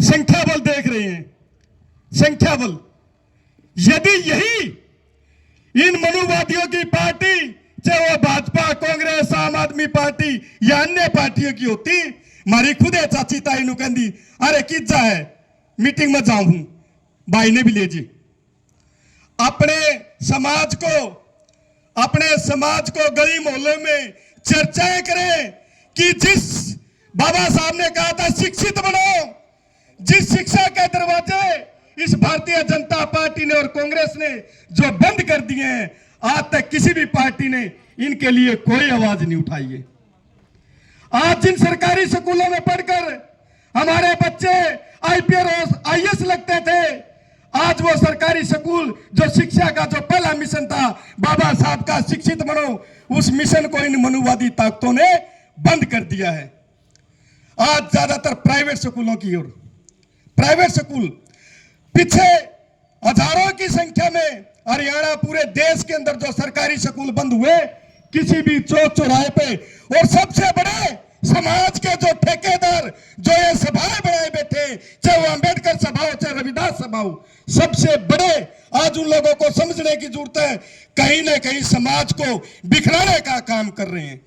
संख्या बल देख रहे हैं, संख्या बल। यदि यही इन मनुवादियों की पार्टी, चाहे वो भाजपा, कांग्रेस, आम आदमी पार्टी या अन्य पार्टियों की होती, मारी खुद है चाची ताई नु कहती अरे किजा है मीटिंग में जाऊं, भाई ने भी ले जी। अपने समाज को गली मोहल्ले में चर्चाएं करें कि जिस बाबा साहब ने कहा था शिक्षित बनो, जिस शिक्षा के दरवाजे इस भारतीय जनता पार्टी ने और कांग्रेस ने जो बंद कर दिए हैं, आज तक किसी भी पार्टी ने इनके लिए कोई आवाज नहीं उठाई है। आज जिन सरकारी स्कूलों में पढ़कर हमारे बच्चे आईपीएस आईएएस लगते थे, आज वो सरकारी स्कूल जो शिक्षा का जो पहला मिशन था बाबा साहब का शिक्षित बनो, उस मिशन को इन मनुवादी ताकतों ने बंद कर दिया है। आज ज्यादातर प्राइवेट स्कूलों की ओर, प्राइवेट स्कूल पीछे हजारों की संख्या में हरियाणा पूरे देश के अंदर जो सरकारी स्कूल बंद हुए, किसी भी चौक चौराहे पे, और सबसे बड़े समाज के जो ठेकेदार जो ये सभाएं बनाए बैठे, चाहे वो अंबेडकर सभा हो चाहे रविदास सभा हो, सबसे बड़े आज उन लोगों को समझने की जरूरत है, कहीं ना कहीं समाज को बिखराने का काम कर रहे हैं।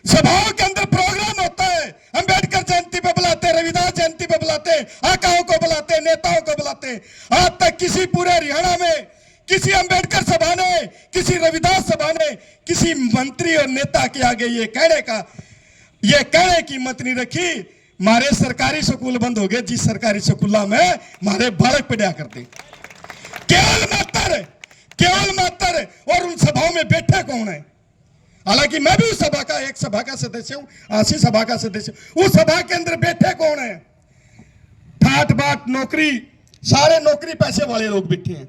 सभाओं के अंदर प्रोग्राम होता है, अंबेडकर जयंती पे बुलाते, रविदास जयंती पे बुलाते, आकाओं को बुलाते, नेताओं को बुलाते। आज तक किसी पूरे हरियाणा में किसी अंबेडकर सभा ने, किसी रविदास सभा ने, किसी मंत्री और नेता के आगे ये कहने की हिम्मत नहीं रखी मारे सरकारी स्कूल बंद हो गए, जिस सरकारी स्कूल में मारे बालक पढ़ा करते। केवल मात्र और उन सभाओं में बैठे कौन है? हालांकि मैं भी उस सभा का एक सभा का सदस्य हूं, आशी सभा का सदस्य। उस सभा के अंदर बैठे कौन है? ठाट बाट नौकरी, सारे नौकरी पैसे वाले लोग बैठे हैं।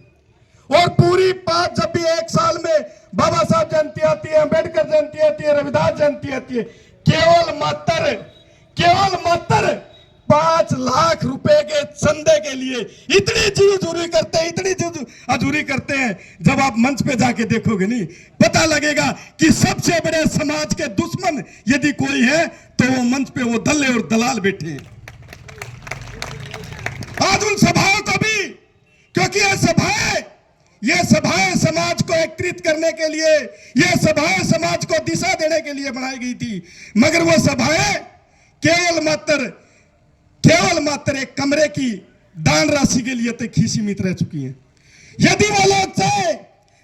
और पूरी बात जब भी एक साल में बाबा साहब जयंती आती है, अंबेडकर जयंती आती है, रविदास जयंती आती है, केवल मात्र 5 लाख रुपए के चंदे के लिए इतनी जी हजूरी करते हैं। जब आप मंच पे जाके देखोगे नहीं, पता लगेगा कि सबसे बड़े समाज के दुश्मन यदि कोई है तो वो मंच पे वो दल्ले और दलाल बैठे हैं। आज उन सभाओं को भी, क्योंकि ये सभाएं समाज को एकत्रित करने के लिए, ये सभाएं समाज को दिशा देने के लिए बनाई गई थी, मगर वो सभाएं केवल मात्र एक कमरे की दान राशि के लिए तक ही सीमित रह चुकी है। यदि वो लोग चाहे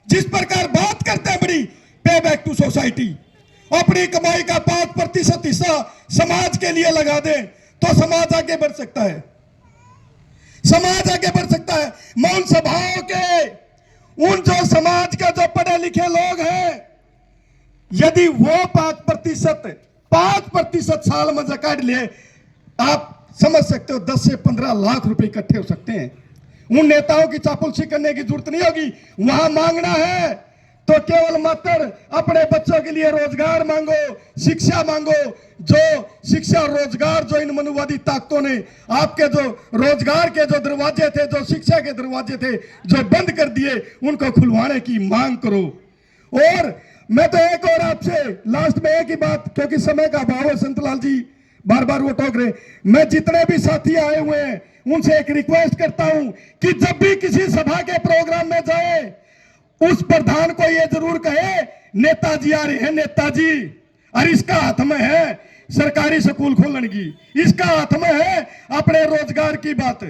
जिस प्रकार बात करते हैं बड़ी पे बैक टू सोसाइटी, अपनी कमाई का 5% हिस्सा समाज के लिए लगा दे तो समाज आगे बढ़ सकता है, समाज आगे बढ़ सकता है। मौन सभाओं के उन जो समाज के जो पढ़े लिखे लोग हैं, यदि वो 5% साल में काट ले, आप समझ सकते हो 10 से 15 लाख रुपए इकट्ठे हो सकते हैं। उन नेताओं की चापलूसी करने की जरूरत नहीं होगी। वहां मांगना है तो केवल मात्र अपने बच्चों के लिए रोजगार मांगो, शिक्षा मांगो। जो शिक्षा और रोजगार जो इन मनुवादी ताकतों ने आपके जो रोजगार के जो दरवाजे थे, जो शिक्षा के दरवाजे थे जो बंद कर दिए, उनको खुलवाने की मांग करो। और मैं तो एक और आपसे लास्ट में एक ही बात, क्योंकि समय का अभाव है, संतलाल जी बार बार वो टोक रहे, मैं जितने भी साथी आए हुए हैं उनसे एक रिक्वेस्ट करता हूं कि जब भी किसी सभा के प्रोग्राम में जाए, उस प्रधान को ये जरूर कहे नेताजी आ रहे हैं, नेताजी, और इसका हाथ में है सरकारी स्कूल खोलने की, इसका हाथ में है अपने रोजगार की बात।